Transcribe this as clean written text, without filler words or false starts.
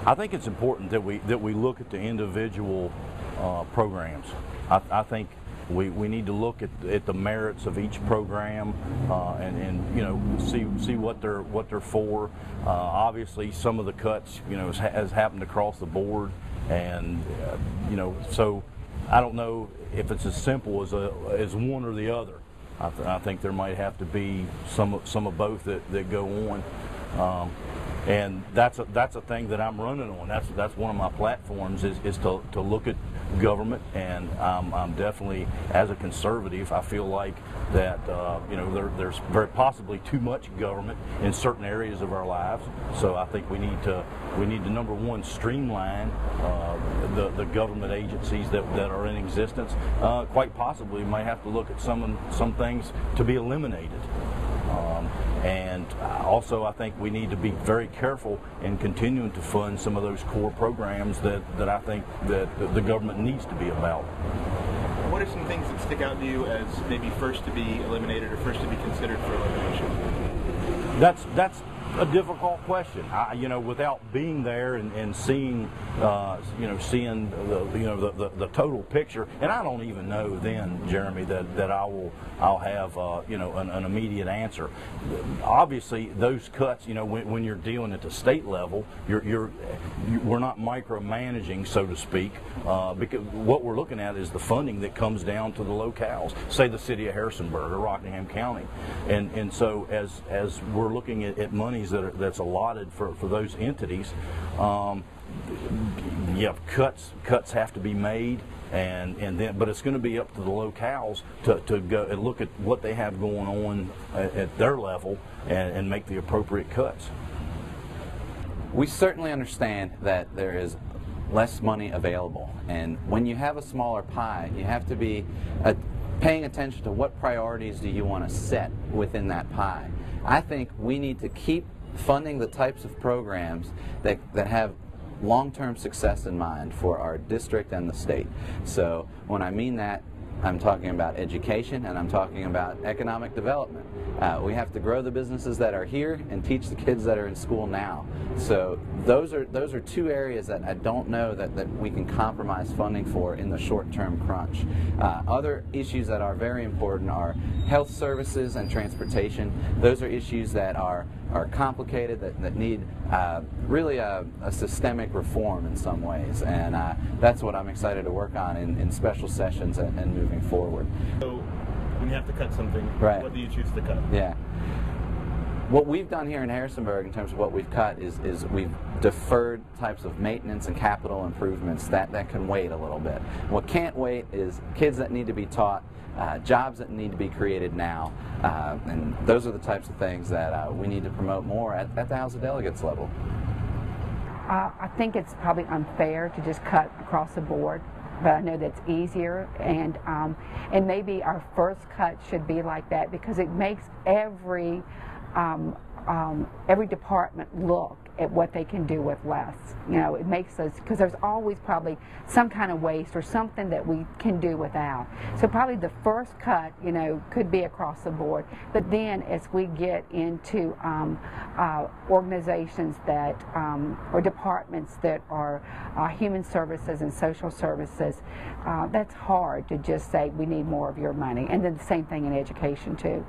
I think it's important that we look at the individual programs. I think we need to look at the merits of each program and you know, see what they're for. Obviously, some of the cuts, you know, has happened across the board, and you know, so I don't know if it's as simple as one or the other. I think there might have to be some of both that go on. And that's a thing that I'm running on. That's one of my platforms is to look at government, and I'm definitely, as a conservative, I feel like that you know, there's very possibly too much government in certain areas of our lives. So I think we need to number one, streamline the government agencies that are in existence. Quite possibly, we might have to look at some things to be eliminated. And also, I think we need to be very careful in continuing to fund some of those core programs that I think that the government needs to be about. What are some things that stick out to you as maybe first to be eliminated or first to be considered for elimination? That's a difficult question. You know, without being there and seeing, you know, seeing the total picture, and I don't even know then, Jeremy, that I'll have you know, an immediate answer. Obviously, those cuts, you know, when you're dealing at the state level, we're not micromanaging, so to speak, because what we're looking at is the funding that comes down to the locales, say the city of Harrisonburg or Rockingham County, and so as we're looking at monies that's allotted for those entities, yeah, cuts have to be made, and then, but it's going to be up to the locales to go and look at what they have going on at their level and make the appropriate cuts. We certainly understand that there is less money available, and when you have a smaller pie, you have to be paying attention to what priorities do you want to set within that pie. I think we need to keep funding the types of programs that have long-term success in mind for our district and the state. So when I mean that, I'm talking about education, and I'm talking about economic development. We have to grow the businesses that are here and teach the kids that are in school now. So those are two areas that I don't know that we can compromise funding for in the short-term crunch. Other issues that are very important are health services and transportation. Those are issues that are complicated, that need really a systemic reform in some ways, and that's what I'm excited to work on in special sessions and moving forward. So when you have to cut something, right, what do you choose to cut? Yeah. What we've done here in Harrisonburg in terms of what we've cut is we've deferred types of maintenance and capital improvements that can wait a little bit. What can't wait is kids that need to be taught, jobs that need to be created now, and those are the types of things that we need to promote more at the House of Delegates level. I think it's probably unfair to just cut across the board, but I know that's easier, and maybe our first cut should be like that, because it makes every department look at what they can do with less. You know, it makes us, because there's always probably some kind of waste or something that we can do without. So probably the first cut, you know, could be across the board. But then as we get into organizations that, or departments that are human services and social services, that's hard to just say we need more of your money. And then the same thing in education too.